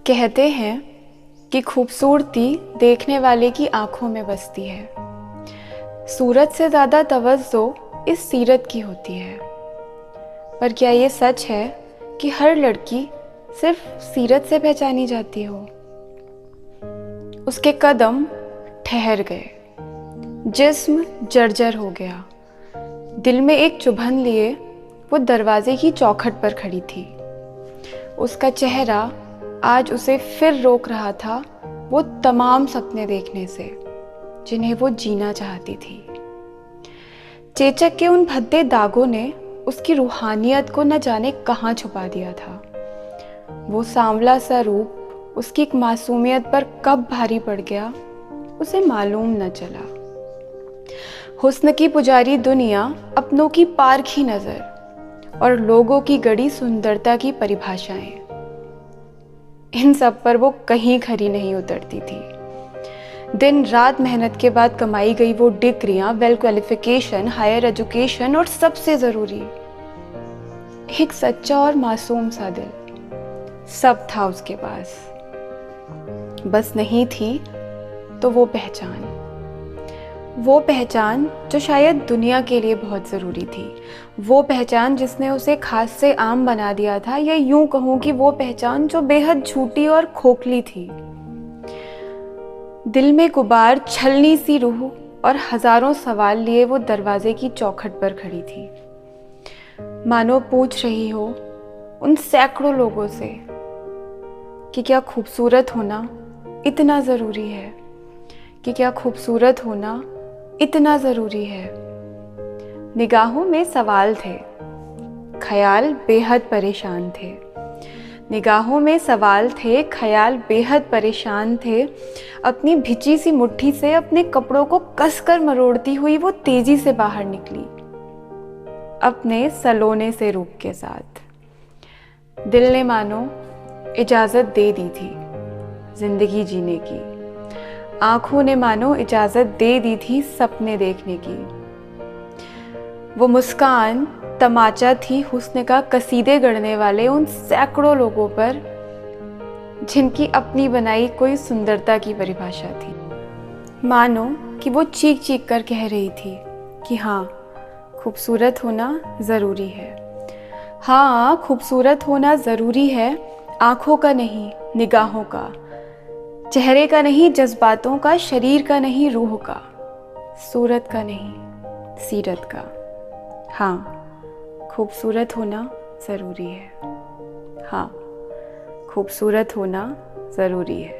कहते हैं कि खूबसूरती देखने वाले की आंखों में बसती है। सूरत से ज़्यादा तवज्जो इस सीरत की होती है। पर क्या ये सच है कि हर लड़की सिर्फ सीरत से पहचानी जाती हो? उसके कदम ठहर गए, जिस्म जर्जर हो गया, दिल में एक चुभन लिए वो दरवाजे की चौखट पर खड़ी थी। उसका चेहरा आज उसे फिर रोक रहा था वो तमाम सपने देखने से जिन्हें वो जीना चाहती थी। चेचक के उन भद्दे दागों ने उसकी रूहानियत को न जाने कहाँ छुपा दिया था। वो सांवला सा रूप उसकी एक मासूमियत पर कब भारी पड़ गया उसे मालूम न चला। हुस्न की पुजारी दुनिया, अपनों की पारखी नज़र और लोगों की गढ़ी सुंदरता की परिभाषाएं, इन सब पर वो कहीं खरी नहीं उतरती थी। दिन रात मेहनत के बाद कमाई गई वो डिग्रियां, वेल क्वालिफिकेशन, हायर एजुकेशन और सबसे ज़रूरी एक सच्चा और मासूम सा दिल, सब था उसके पास। बस नहीं थी तो वो पहचान जो शायद दुनिया के लिए बहुत ज़रूरी थी। वो पहचान जिसने उसे खास से आम बना दिया था, या यूं कहूँ कि वो पहचान जो बेहद झूठी और खोखली थी। दिल में गुबार, छलनी सी रूह और हजारों सवाल लिए वो दरवाजे की चौखट पर खड़ी थी, मानो पूछ रही हो उन सैकड़ों लोगों से कि क्या खूबसूरत होना इतना ज़रूरी है, कि क्या खूबसूरत होना इतना ज़रूरी है। निगाहों में सवाल थे, ख्याल बेहद परेशान थे। निगाहों में सवाल थे, ख्याल बेहद परेशान थे। अपनी भिची सी मुट्ठी से अपने कपड़ों को कसकर मरोड़ती हुई वो तेजी से बाहर निकली, अपने सलोने से रूप के साथ। दिल ने मानो इजाज़त दे दी थी जिंदगी जीने की, आंखों ने मानो इजाज़त दे दी थी सपने देखने की। वो मुस्कान तमाचा थी हुस्न का कसीदे गढ़ने वाले उन सैकड़ों लोगों पर जिनकी अपनी बनाई कोई सुंदरता की परिभाषा थी। मानो कि वो चीख चीख कर कह रही थी कि हाँ, खूबसूरत होना ज़रूरी है। हाँ, खूबसूरत होना ज़रूरी है, आँखों का नहीं, निगाहों का, चेहरे का नहीं, जज्बातों का, शरीर का नहीं, रूह का, सूरत का नहीं, सीरत का। हाँ, खूबसूरत होना ज़रूरी है। हाँ, खूबसूरत होना ज़रूरी है।